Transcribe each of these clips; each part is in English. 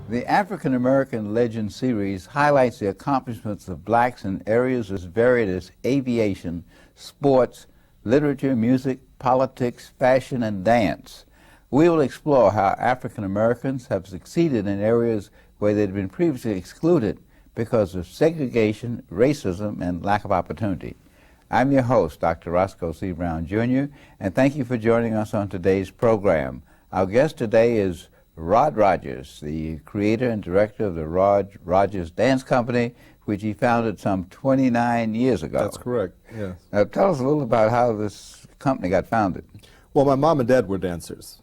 The African American Legend series highlights the accomplishments of blacks in areas as varied as aviation, sports, literature, music, politics, fashion, and dance. We will explore how African Americans have succeeded in areas where they'd been previously excluded because of segregation, racism, and lack of opportunity. I'm your host, Dr. Roscoe C. Brown, Jr., and thank you for joining us on today's program. Our guest today is Rodgers, the creator and director of the Rodgers Dance Company, which he founded some 29 years ago. That's correct, yes. Now, tell us a little about how this company got founded. Well, my mom and dad were dancers.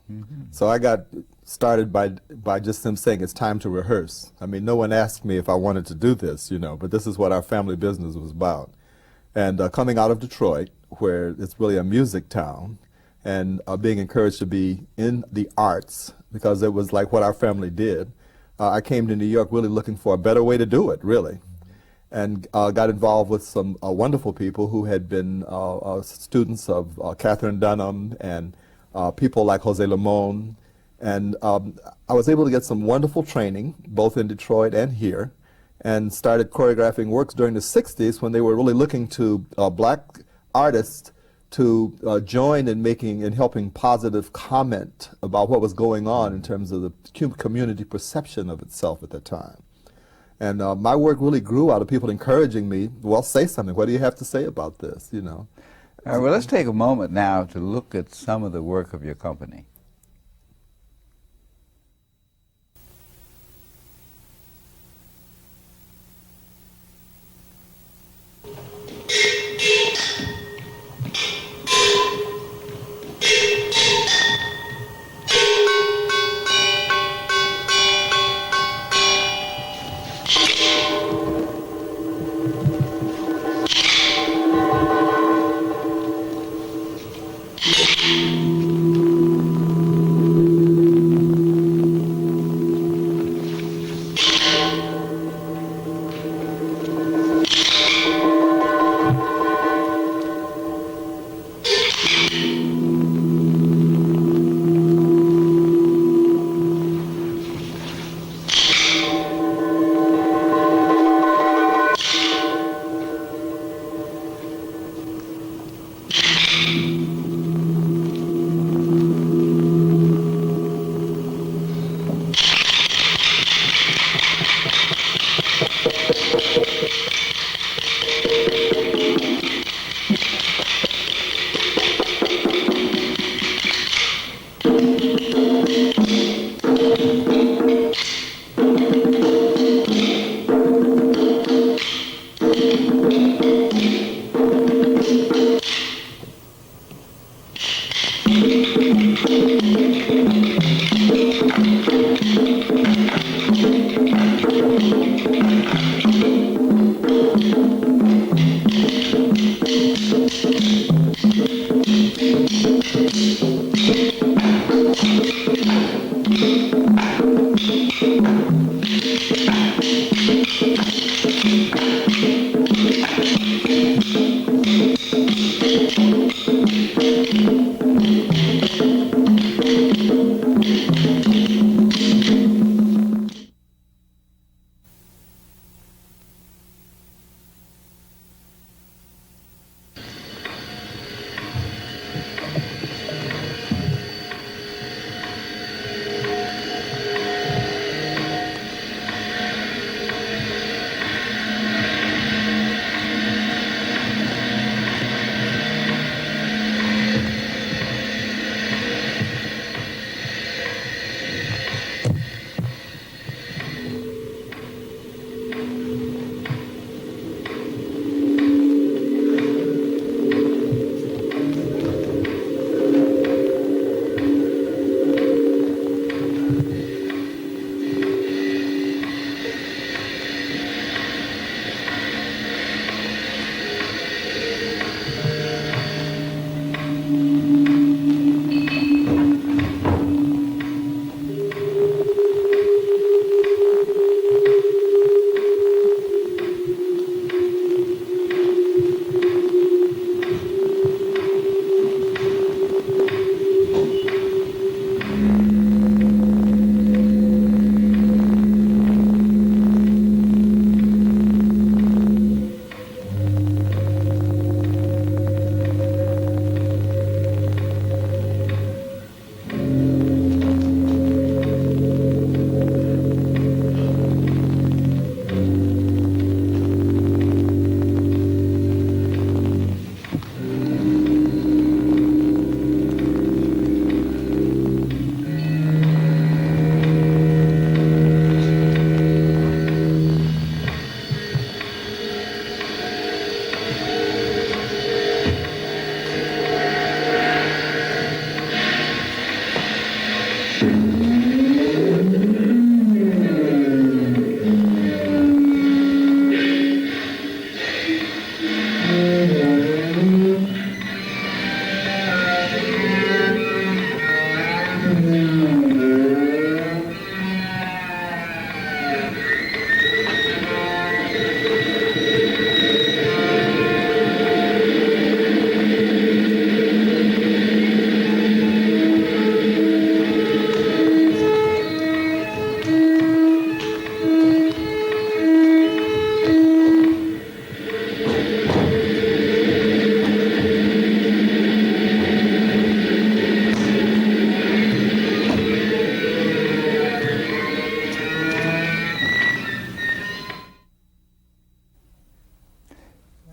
So I got started by just them saying it's time to rehearse. I mean, no one asked me if I wanted to do this, but this is what our family business was about. And coming out of Detroit, where it's really a music town, and being encouraged to be in the arts, because it was like what our family did, I came to New York really looking for a better way to do it, really. And got involved with some wonderful people who had been students of Catherine Dunham and people like Jose Limon. And I was able to get some wonderful training, both in Detroit and here, and started choreographing works during the 60s when they were really looking to black artists to join in making and helping positive comment about what was going on in terms of the community perception of itself at that time. And my work really grew out of people encouraging me, well, say something. What do you have to say about this, All right, well, let's take a moment now to look at some of the work of your company.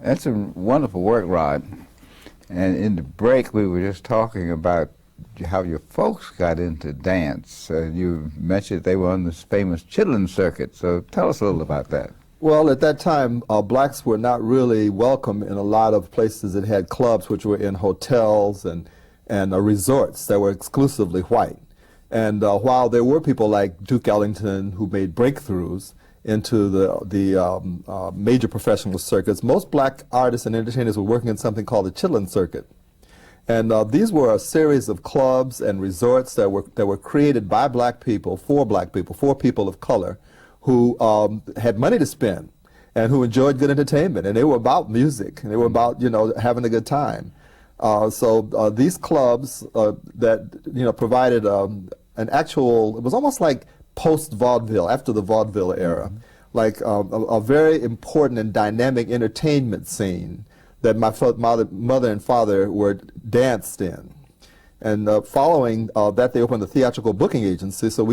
That's a wonderful work, Rod. And in the break, we were just talking about how your folks got into dance. You mentioned they were on this famous Chitlin Circuit. So tell us a little about that. Well, at that time, blacks were not really welcome in a lot of places that had clubs, which were in hotels and resorts that were exclusively white. And while there were people like Duke Ellington who made breakthroughs into the major professional circuits, most black artists and entertainers were working in something called the Chitlin Circuit. And these were a series of clubs and resorts that were created by black people, for people of color, who had money to spend and who enjoyed good entertainment. And they were about music, and they were about, having a good time. So these clubs that, provided an actual, it was almost like post-vaudeville, after the vaudeville era, like a very important and dynamic entertainment scene that my mother and father were danced in. And following that, they opened a theatrical booking agency, so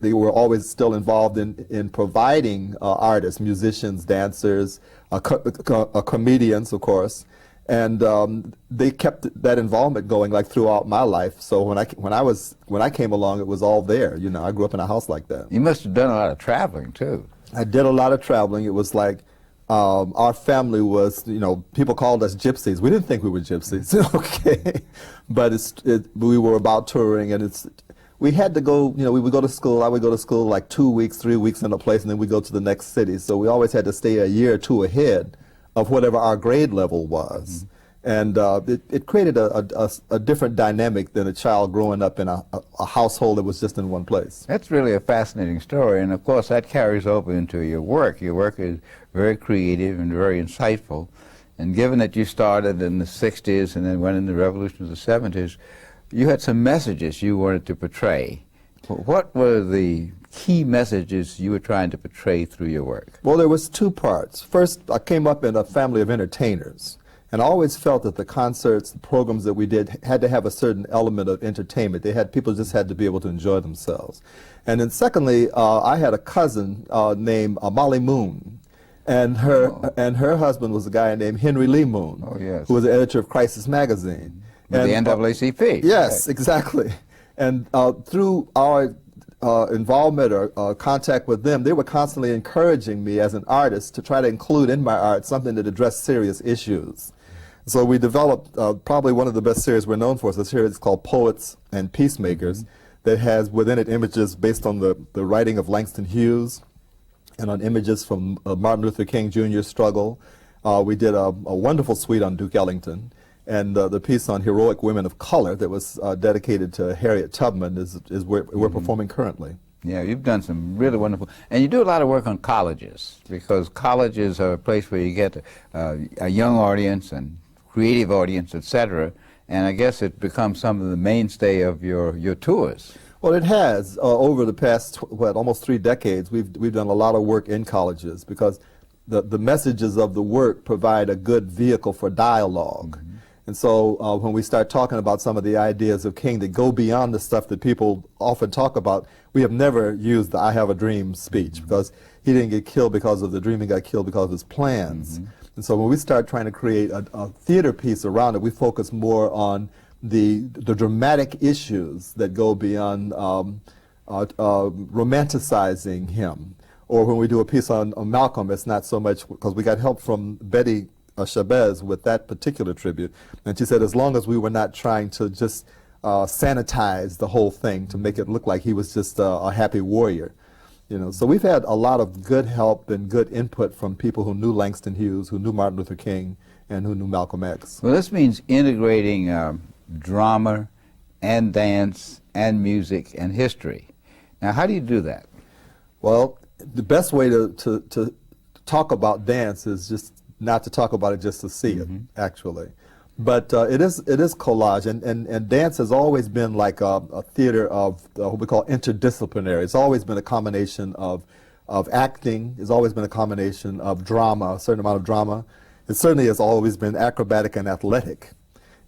they were always still involved in providing artists, musicians, dancers, comedians, of course. And they kept that involvement going like throughout my life. So when I came along, it was all there. I grew up in a house like that. You must have done a lot of traveling too. I did a lot of traveling. It was like our family was, people called us gypsies. We didn't think we were gypsies, okay, but we were about touring, and we had to go. We would go to school. I would go to school like 2 weeks, 3 weeks in a place, and then we go to the next city. So we always had to stay a year or two ahead of whatever our grade level was. And it created a different dynamic than a child growing up in a household that was just in one place. That's really a fascinating story, and of course that carries over into your work. Your work is very creative and very insightful, and given that you started in the 60s and then went in the revolution of the 70s, you had some messages you wanted to portray. What were the key messages you were trying to portray through your work? Well, there was two parts. First, I came up in a family of entertainers. And I always felt that the concerts, the programs that we did had to have a certain element of entertainment. People just had to be able to enjoy themselves. And then secondly, I had a cousin named Molly Moon. And her husband was a guy named Henry Lee Moon, who was the editor of Crisis Magazine. With the NAACP. Yes, right. Exactly. And through our involvement or contact with them, they were constantly encouraging me as an artist to try to include in my art something that addressed serious issues. So we developed probably one of the best series we're known for. It's a series called Poets and Peacemakers that has within it images based on the writing of Langston Hughes and on images from Martin Luther King Jr.'s struggle. We did a wonderful suite on Duke Ellington. And the piece on heroic women of color that was dedicated to Harriet Tubman is we're performing currently. Yeah, you've done some really wonderful, and you do a lot of work on colleges, because colleges are a place where you get a young audience and creative audience, etc. And I guess it becomes some of the mainstay of your tours. Well, it has over the past almost 3 decades. We've done a lot of work in colleges because the messages of the work provide a good vehicle for dialogue. And so when we start talking about some of the ideas of King that go beyond the stuff that people often talk about, we have never used the I have a dream speech, because he didn't get killed because of the dream, he got killed because of his plans. And so when we start trying to create a theater piece around it, we focus more on the dramatic issues that go beyond romanticizing him. Or when we do a piece on Malcolm, it's not so much, because we got help from Betty Chavez with that particular tribute, and she said as long as we were not trying to just sanitize the whole thing to make it look like he was just a happy warrior, So we've had a lot of good help and good input from people who knew Langston Hughes, who knew Martin Luther King, and who knew Malcolm X. Well, this means integrating drama and dance and music and history. Now, how do you do that? Well, the best way to talk about dance is just not to talk about it, just to see it, actually. But it is collage, and dance has always been like a theater of what we call interdisciplinary. It's always been a combination of acting. It's always been a combination of drama, a certain amount of drama. It certainly has always been acrobatic and athletic,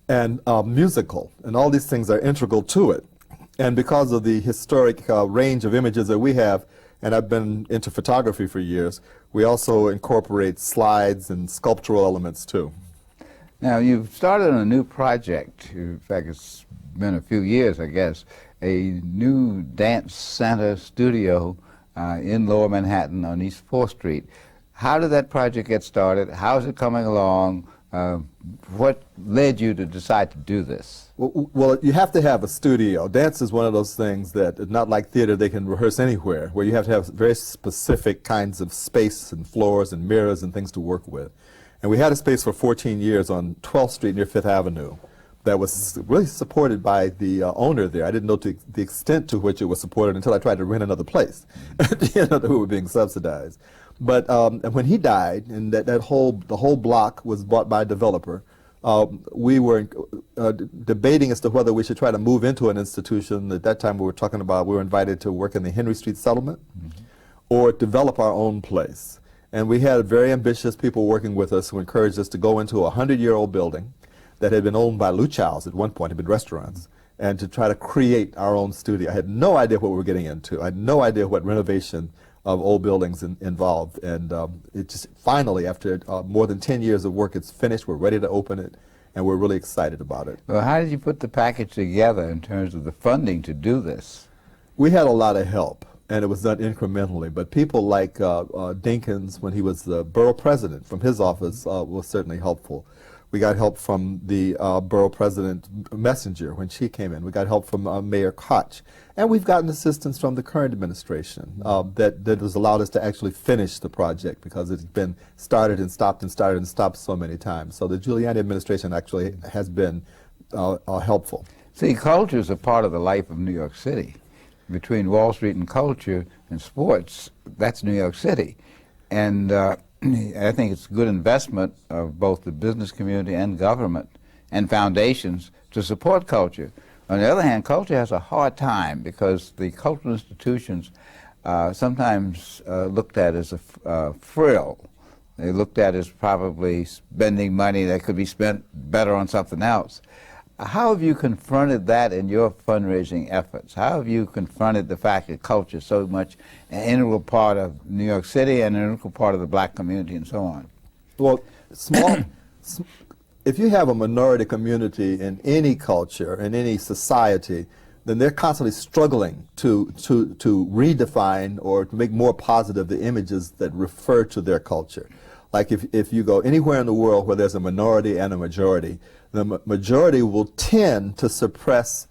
and musical, and all these things are integral to it. And because of the historic range of images that we have, and I've been into photography for years, we also incorporate slides and sculptural elements too. Now, you've started a new project. In fact, it's been a few years, I guess, a new dance center studio in Lower Manhattan on East 4th Street. How did that project get started? How is it coming along? What led you to decide to do this? Well, you have to have a studio. Dance is one of those things that is not like theater, they can rehearse anywhere, where you have to have very specific kinds of space and floors and mirrors and things to work with. And we had a space for 14 years on 12th Street near 5th Avenue that was really supported by the owner there. I didn't know the extent to which it was supported until I tried to rent another place. You know, we were being subsidized. But and when he died, and the whole block was bought by a developer, we were debating as to whether we should try to move into an institution. At that time, we were invited to work in the Henry Street settlement, or develop our own place. And we had very ambitious people working with us who encouraged us to go into a 100-year-old building that had been owned by Luchow's at one point, had been restaurants, and to try to create our own studio. I had no idea what we were getting into. I had no idea what renovation of old buildings involved. And it just finally, after more than 10 years of work, it's finished. We're ready to open it, and we're really excited about it. Well, how did you put the package together in terms of the funding to do this? We had a lot of help, and it was done incrementally. But people like Dinkins, when he was the borough president, from his office, was certainly helpful. We got help from the borough president Messenger when she came in. We got help from Mayor Koch. And we've gotten assistance from the current administration that has allowed us to actually finish the project, because it's been started and stopped and started and stopped so many times. So the Giuliani administration actually has been helpful. See, culture is a part of the life of New York City. Between Wall Street and culture and sports, that's New York City. And I think it's a good investment of both the business community and government and foundations to support culture. On the other hand, culture has a hard time because the cultural institutions sometimes looked at as a frill. They looked at as probably spending money that could be spent better on something else. How have you confronted that in your fundraising efforts? How have you confronted the fact that culture is so much an integral part of New York City and an integral part of the black community and so on? Well, if you have a minority community in any culture, in any society, then they're constantly struggling to redefine or to make more positive the images that refer to their culture. Like if you go anywhere in the world where there's a minority and a majority, the majority will tend to suppress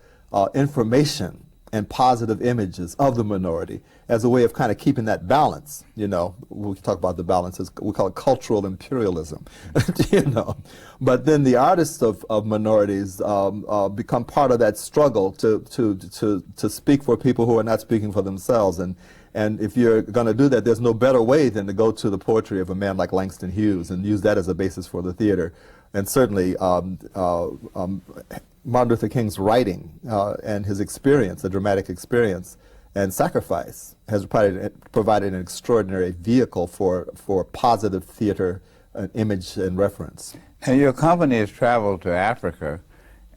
information and positive images of the minority as a way of kind of keeping that balance. You know, we talk about the balances, we call it cultural imperialism. You know, but then the artists of minorities become part of that struggle to speak for people who are not speaking for themselves. And if you're going to do that, there's no better way than to go to the poetry of a man like Langston Hughes and use that as a basis for the theater. And certainly Martin Luther King's writing and his experience, the dramatic experience and sacrifice, has provided an extraordinary vehicle for positive theater image and reference. And your company has traveled to Africa,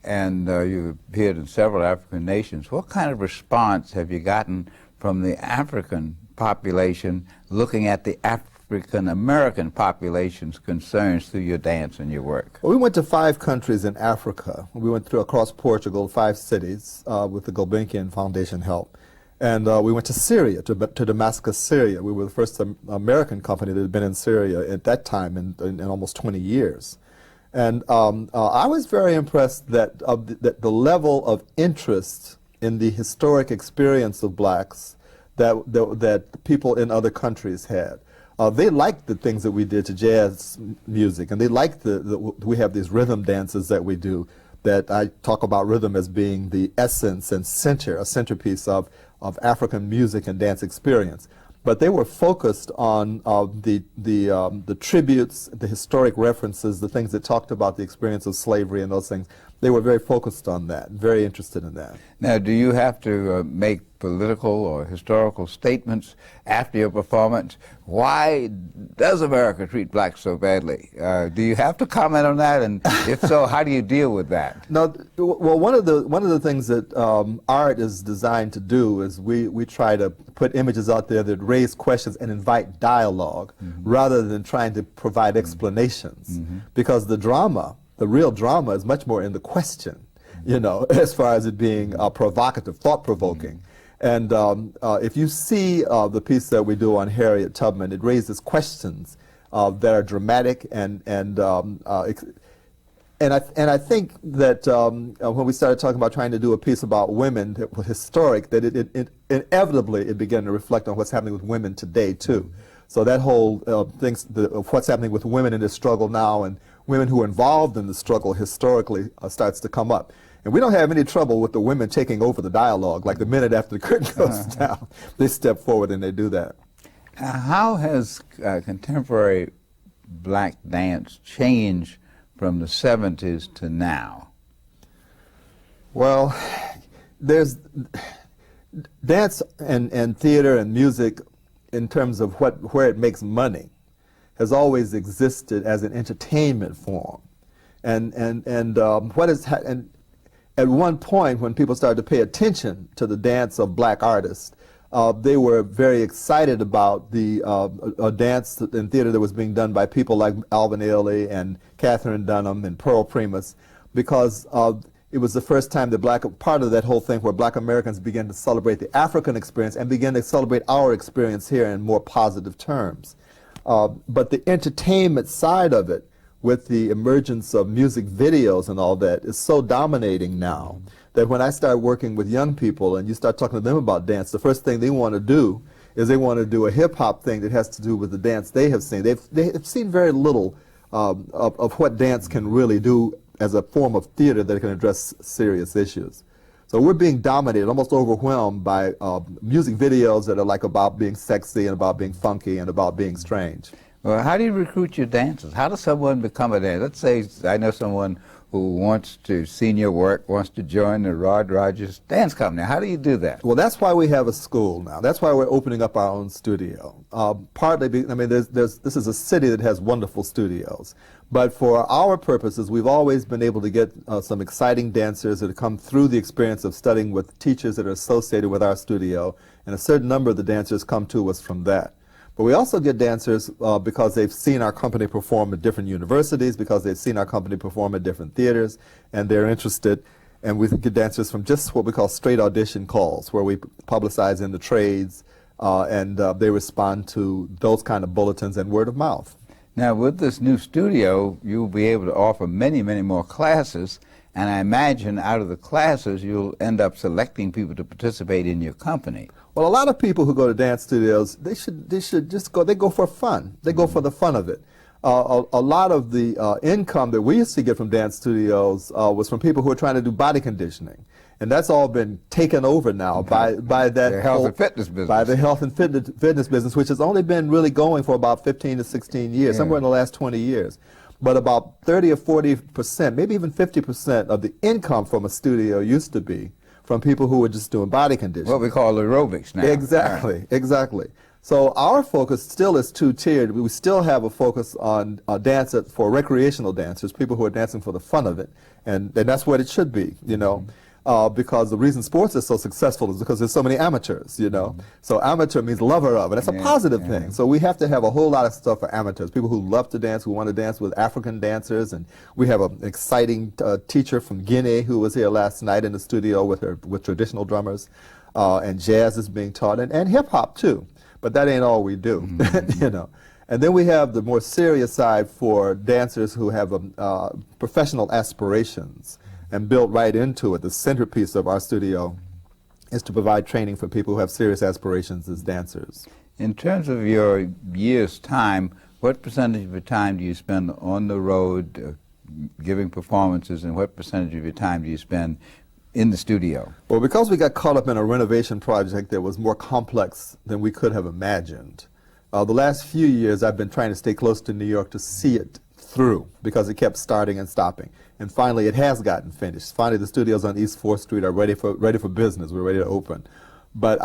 and you've appeared in several African nations. What kind of response have you gotten from the African population looking at the African-American population's concerns through your dance and your work? Well, we went to 5 countries in Africa. We went through across Portugal, 5 cities with the Gulbenkian Foundation help. And we went to Syria, to Damascus, Syria. We were the first American company that had been in Syria at that time in almost 20 years. And I was very impressed that the level of interest in the historic experience of blacks that people in other countries had. They liked the things that we did to jazz music, and they liked we have these rhythm dances that we do that I talk about rhythm as being the essence and a centerpiece of African music and dance experience. But they were focused on the tributes, the historic references, the things that talked about the experience of slavery and those things. They were very focused on that, very interested in that. Now, do you have to make political or historical statements after your performance? Why does America treat blacks so badly? Do you have to comment on that? And if so, how do you deal with that? No, well, one of the things that art is designed to do is we try to put images out there that raise questions and invite dialogue, rather than trying to provide explanations, because the drama, the real drama, is much more in the question, you know, as far as it being provocative, thought-provoking. And if you see the piece that we do on Harriet Tubman, it raises questions that are dramatic, and I think that when we started talking about trying to do a piece about women that was historic, that it inevitably it began to reflect on what's happening with women today too. So that whole thing of what's happening with women in this struggle now, and women who are involved in the struggle historically, starts to come up. And we don't have any trouble with the women taking over the dialogue. Like the minute after the curtain goes down, they step forward and they do that. How has contemporary black dance changed from the 70s to now? Well, there's dance and theater and music, in terms of where it makes money, has always existed as an entertainment form. At one point, when people started to pay attention to the dance of black artists, they were very excited about the dance and theater that was being done by people like Alvin Ailey and Katherine Dunham and Pearl Primus, because it was the first time that part of that whole thing where black Americans began to celebrate the African experience and began to celebrate our experience here in more positive terms. But the entertainment side of it, with the emergence of music videos and all that, is so dominating now that when I start working with young people and you start talking to them about dance, the first thing they want to do is they want to do a hip-hop thing that has to do with the dance they have seen. They've seen very little of what dance can really do as a form of theater that can address serious issues. So we're being dominated, almost overwhelmed by music videos that are like about being sexy and about being funky and about being strange. Well, how do you recruit your dancers? How does someone become a dancer? Let's say I know someone who wants to see your work, wants to join the Rodgers dance company. How do you do that? Well, that's why we have a school now. That's why we're opening up our own studio. Partly, this is a city that has wonderful studios. But for our purposes, we've always been able to get some exciting dancers that have come through the experience of studying with teachers that are associated with our studio, and a certain number of the dancers come to us from that. But we also get dancers because they've seen our company perform at different universities, because they've seen our company perform at different theaters, and they're interested. And we get dancers from just what we call straight audition calls, where we publicize in the trades, and they respond to those kind of bulletins and word of mouth. Now, with this new studio, you'll be able to offer many, many more classes, and I imagine out of the classes, you'll end up selecting people to participate in your company. Well, a lot of people who go to dance studios, they should just go. They go for fun. They go for the fun of it. A lot of the income that we used to get from dance studios was from people who are trying to do body conditioning, and that's all been taken over now by that the health and fitness business. By the health and fitness business, which has only been really going for about 15 to 16 years, somewhere in the last 20 years. But about 30 or 40%, maybe even 50% of the income from a studio used to be from people who were just doing body conditioning. What we call aerobics now. Exactly, exactly. So our focus still is two-tiered. We still have a focus on dance for recreational dancers, people who are dancing for the fun of it, and that's what it should be, you know. Because the reason sports is so successful is because there's so many amateurs, you know. So amateur means lover of, and that's a positive thing. So we have to have a whole lot of stuff for amateurs, people who love to dance, who want to dance with African dancers, and we have an exciting teacher from Guinea who was here last night in the studio with traditional drummers, and jazz is being taught, and hip-hop too. But that ain't all we do, you know. And then we have the more serious side for dancers who have professional aspirations, and built right into it. The centerpiece of our studio is to provide training for people who have serious aspirations as dancers. In terms of your year's time, what percentage of your time do you spend on the road giving performances, and what percentage of your time do you spend in the studio? Well, because we got caught up in a renovation project that was more complex than we could have imagined, the last few years I've been trying to stay close to New York to see it through because it kept starting and stopping. And finally, it has gotten finished. Finally, the studios on East 4th Street are ready for business. We're ready to open. But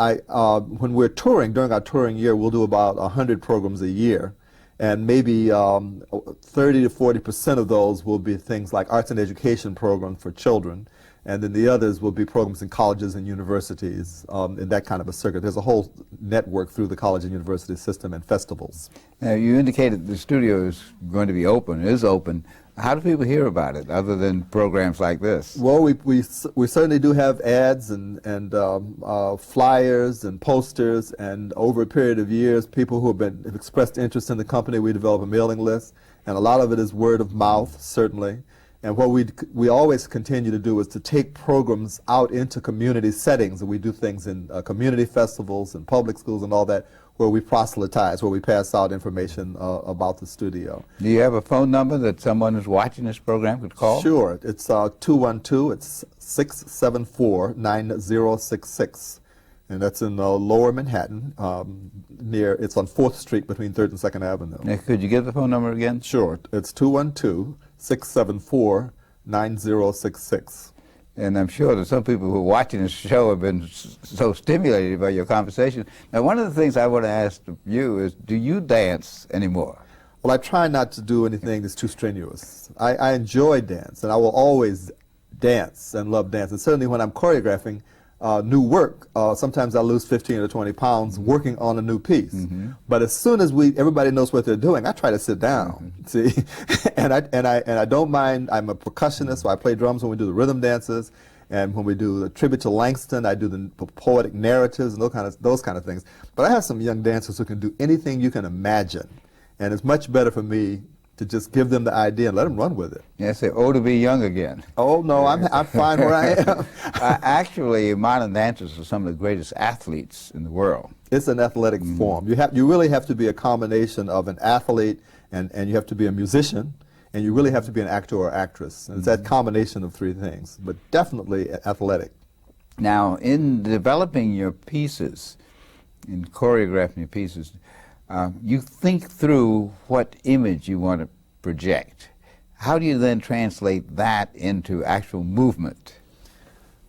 when we're touring, during our touring year, we'll do about 100 programs a year. And maybe 30 to 40% of those will be things like arts and education programs for children. And then the others will be programs in colleges and universities, in that kind of a circuit. There's a whole network through the college and university system and festivals. Now, you indicated the studio is going to be open, is open. How do people hear about it, other than programs like this? Well, we certainly do have ads and flyers and posters, and over a period of years, people who have expressed interest in the company, we develop a mailing list, and a lot of it is word of mouth, certainly. And what we always continue to do is to take programs out into community settings, and we do things in community festivals and public schools and all that, where we proselytize, where we pass out information about the studio. Do you have a phone number that someone who's watching this program could call? Sure. It's 212, it's 674-9066. And that's in Lower Manhattan, it's on 4th Street between 3rd and 2nd Avenue. Now, could you give the phone number again? Sure. It's 212-674-9066. And I'm sure that some people who are watching this show have been so stimulated by your conversation. Now, one of the things I want to ask you is, do you dance anymore? Well, I try not to do anything that's too strenuous. I enjoy dance, and I will always dance and love dance. And certainly when I'm choreographing new work, sometimes I lose 15 or 20 pounds working on a new piece. Mm-hmm. But as soon as everybody knows what they're doing, I try to sit down. Mm-hmm. See, and I don't mind. I'm a percussionist, so I play drums when we do the rhythm dances, and when we do the tribute to Langston, I do the poetic narratives and those kind of things. But I have some young dancers who can do anything you can imagine, and it's much better for me to just give them the idea and let them run with it. Yeah, say, oh, to be young again. Oh, no, I'm fine where I am. Actually, modern dancers are some of the greatest athletes in the world. It's an athletic form. You really have to be a combination of an athlete, and you have to be a musician, and you really have to be an actor or actress. And it's that combination of three things, but definitely athletic. Now, in developing your pieces, in choreographing your pieces, you think through what image you want to project. How do you then translate that into actual movement?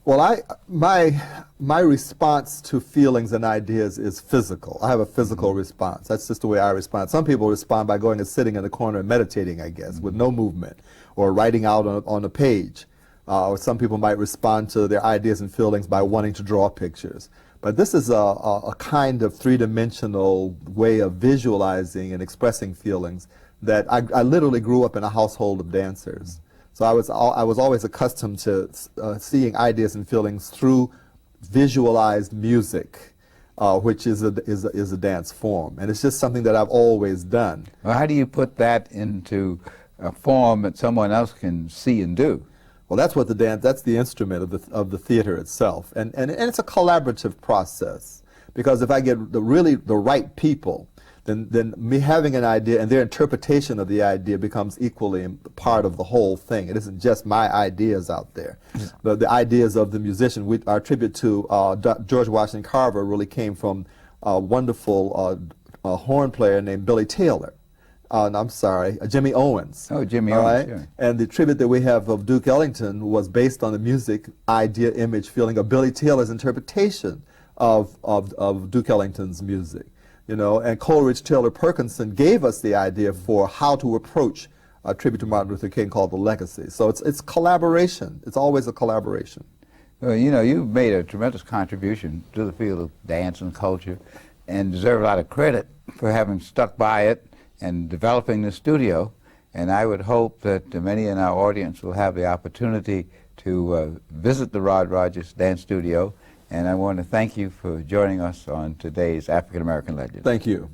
Well, my response to feelings and ideas is physical. I have a physical response. That's just the way I respond. Some people respond by going and sitting in the corner and meditating, I guess, with no movement, or writing out on a page. Or some people might respond to their ideas and feelings by wanting to draw pictures. But this is a kind of three-dimensional way of visualizing and expressing feelings that I literally grew up in a household of dancers. So I was always accustomed to seeing ideas and feelings through visualized music, which is a dance form. And it's just something that I've always done. Well, how do you put that into a form that someone else can see and do? Well, that's what that's the instrument of the theater itself. And it's a collaborative process, because if I get the right people, then me having an idea and their interpretation of the idea becomes equally part of the whole thing. It isn't just my ideas out there. Yeah. The ideas of the musician. Our tribute to George Washington Carver really came from a wonderful horn player named Billy Taylor. I'm sorry, Jimmy Owens. Oh, Jimmy Owens, right? Sure. And the tribute that we have of Duke Ellington was based on the music, idea, image, feeling of Billy Taylor's interpretation of Duke Ellington's music. You know, and Coleridge Taylor Perkinson gave us the idea for how to approach a tribute to Martin Luther King called The Legacy. So it's collaboration. It's always a collaboration. Well, you know, you've made a tremendous contribution to the field of dance and culture, and deserve a lot of credit for having stuck by it and developing the studio. And I would hope that many in our audience will have the opportunity to visit the Rodgers Dance Studio. And I want to thank you for joining us on today's African American Legend. Thank you.